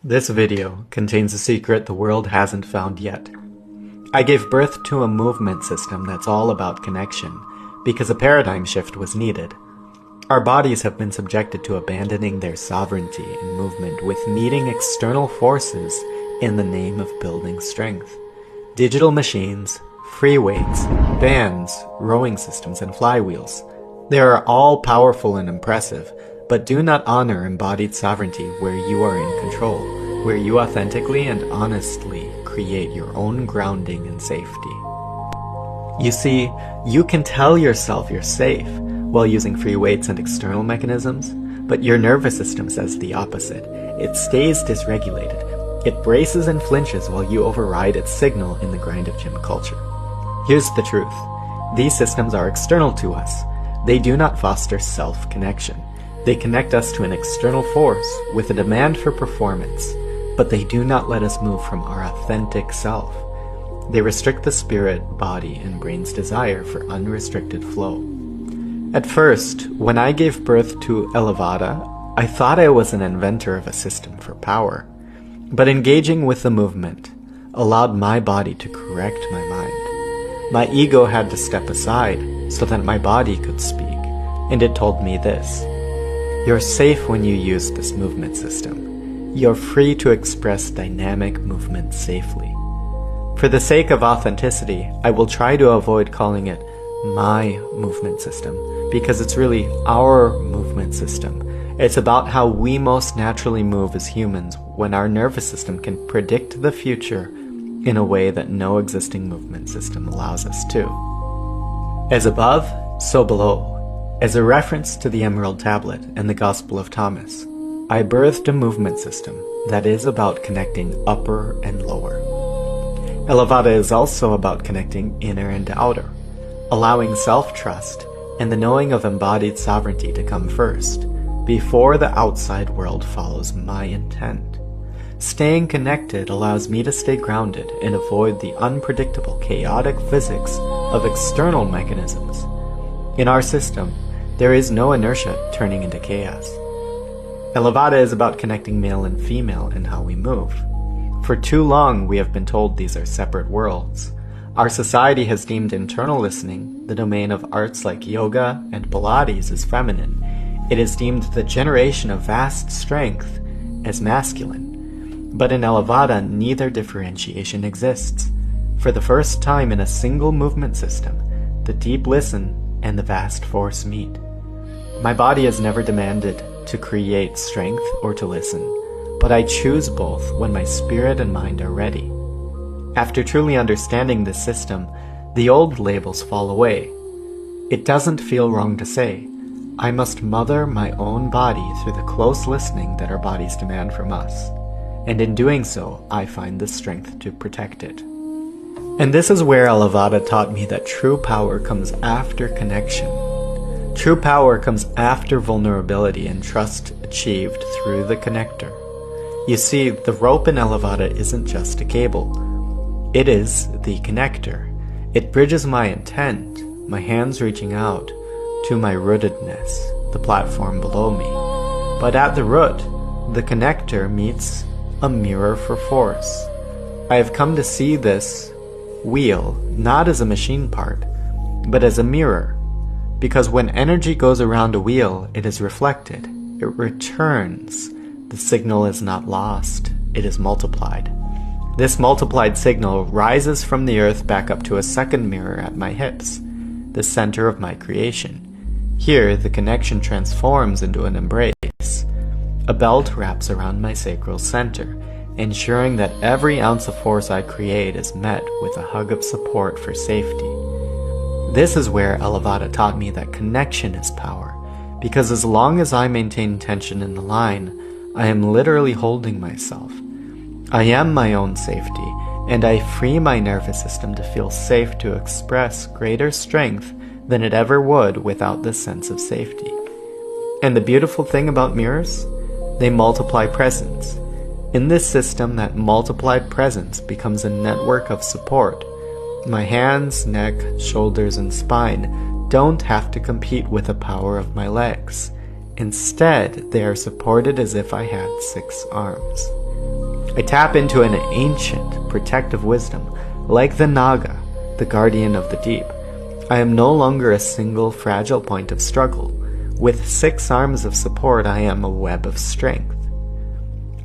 This video contains a secret the world hasn't found yet. I gave birth to a movement system that's all about connection, because a paradigm shift was needed. Our bodies have been subjected to abandoning their sovereignty in movement with meeting external forces in the name of building strength. Digital machines, free weights, bands, rowing systems, and flywheels. They are all powerful and impressive, but do not honor embodied sovereignty where you are in control, where you authentically and honestly create your own grounding and safety. You see, you can tell yourself you're safe while using free weights and external mechanisms, but your nervous system says the opposite. It stays dysregulated. It braces and flinches while you override its signal in the grind of gym culture. Here's the truth. These systems are external to us. They do not foster self-connection. They connect us to an external force with a demand for performance, but they do not let us move from our authentic self. They restrict the spirit, body, and brain's desire for unrestricted flow. At first, when I gave birth to Elevata, I thought I was an inventor of a system for power. But engaging with the movement allowed my body to correct my mind. My ego had to step aside so that my body could speak, and it told me this: you're safe when you use this movement system. You're free to express dynamic movement safely. For the sake of authenticity, I will try to avoid calling it my movement system, because it's really our movement system. It's about how we most naturally move as humans when our nervous system can predict the future in a way that no existing movement system allows us to. As above, so below. As a reference to the Emerald Tablet and the Gospel of Thomas, I birthed a movement system that is about connecting upper and lower. Elevata is also about connecting inner and outer, allowing self-trust and the knowing of embodied sovereignty to come first, before the outside world follows my intent. Staying connected allows me to stay grounded and avoid the unpredictable, chaotic physics of external mechanisms. In our system, there is no inertia turning into chaos. Elevata is about connecting male and female in how we move. For too long, we have been told these are separate worlds. Our society has deemed internal listening, the domain of arts like yoga and Pilates, as feminine. It has deemed the generation of vast strength as masculine. But in Elevata, neither differentiation exists. For the first time in a single movement system, the deep listen and the vast force meet. My body has never demanded to create strength or to listen, but I choose both when my spirit and mind are ready. After truly understanding this system, the old labels fall away. It doesn't feel wrong to say, I must mother my own body through the close listening that our bodies demand from us. And in doing so, I find the strength to protect it. And this is where Elevata taught me that true power comes after connection. True power comes after vulnerability and trust achieved through the connector. You see, the rope in Elevata isn't just a cable. It is the connector. It bridges my intent, my hands reaching out, to my rootedness, the platform below me. But at the root, the connector meets a mirror for force. I have come to see this wheel not as a machine part, but as a mirror, because when energy goes around a wheel, it is reflected, it returns. The signal is not lost, it is multiplied. This multiplied signal rises from the earth back up to a second mirror at my hips, the center of my creation. Here, the connection transforms into an embrace. A belt wraps around my sacral center, ensuring that every ounce of force I create is met with a hug of support for safety. This is where Elevata taught me that connection is power, because as long as I maintain tension in the line, I am literally holding myself. I am my own safety, and I free my nervous system to feel safe to express greater strength than it ever would without this sense of safety. And the beautiful thing about mirrors? They multiply presence. In this system, that multiplied presence becomes a network of support. My hands, neck, shoulders, and spine don't have to compete with the power of my legs. Instead, they are supported as if I had 6 arms. I tap into an ancient, protective wisdom, like the Naga, the guardian of the deep. I am no longer a single fragile point of struggle. With 6 arms of support, I am a web of strength.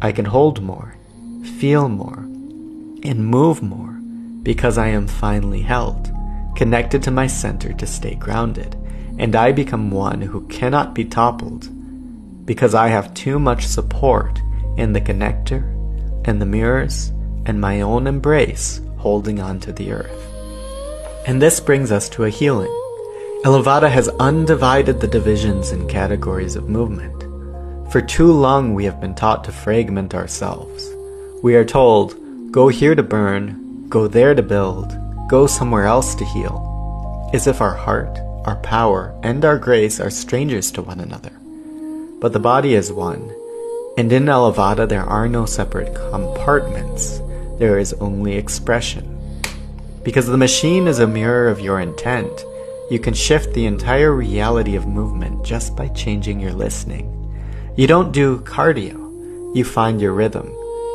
I can hold more, feel more, and move more because I am finally held, connected to my center to stay grounded, and I become one who cannot be toppled because I have too much support in the connector and the mirrors and my own embrace holding on to the earth. And this brings us to a healing. Elevata has undivided the divisions and categories of movement. For too long we have been taught to fragment ourselves. We are told, go here to burn, go there to build, go somewhere else to heal, as if our heart, our power, and our grace are strangers to one another. But the body is one, and in Elevata there are no separate compartments. There is only expression. Because the machine is a mirror of your intent, you can shift the entire reality of movement just by changing your listening. You don't do cardio, you find your rhythm.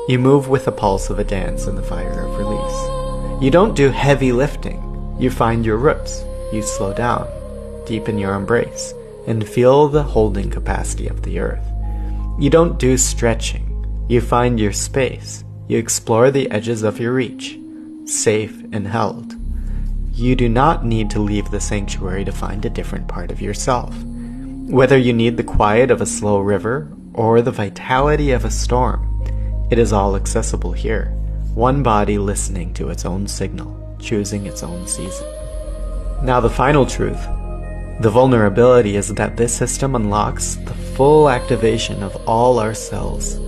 You move with the pulse of a dance and the fire of release. You don't do heavy lifting, you find your roots. You slow down, deepen your embrace, and feel the holding capacity of the earth. You don't do stretching, you find your space. You explore the edges of your reach, safe and held. You do not need to leave the sanctuary to find a different part of yourself. Whether you need the quiet of a slow river or the vitality of a storm, it is all accessible here. One body listening to its own signal, choosing its own season. Now the final truth, the vulnerability, is that this system unlocks the full activation of all our cells,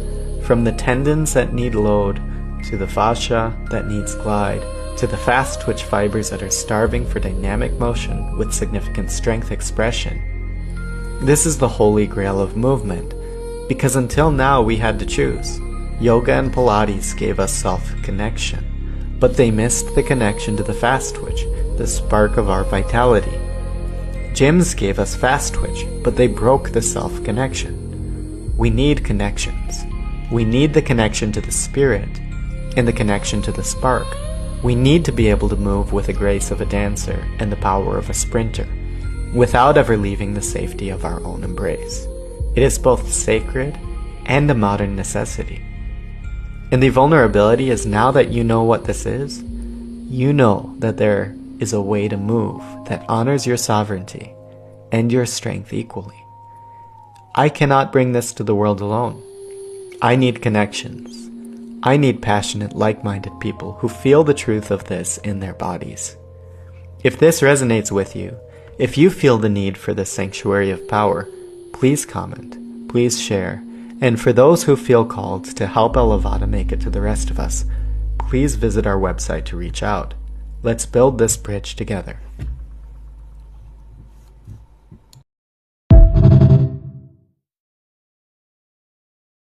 from the tendons that need load, to the fascia that needs glide, to the fast twitch fibers that are starving for dynamic motion with significant strength expression. This is the holy grail of movement, because until now we had to choose. Yoga and Pilates gave us self-connection, but they missed the connection to the fast twitch, the spark of our vitality. Gyms gave us fast twitch, but they broke the self-connection. We need connections. We need the connection to the spirit and the connection to the spark. We need to be able to move with the grace of a dancer and the power of a sprinter, without ever leaving the safety of our own embrace. It is both sacred and a modern necessity. And the vulnerability is, now that you know what this is, you know that there is a way to move that honors your sovereignty and your strength equally. I cannot bring this to the world alone. I need connections. I need passionate, like-minded people who feel the truth of this in their bodies. If this resonates with you, if you feel the need for this sanctuary of power, please comment, please share, and for those who feel called to help Elevata make it to the rest of us, please visit our website to reach out. Let's build this bridge together.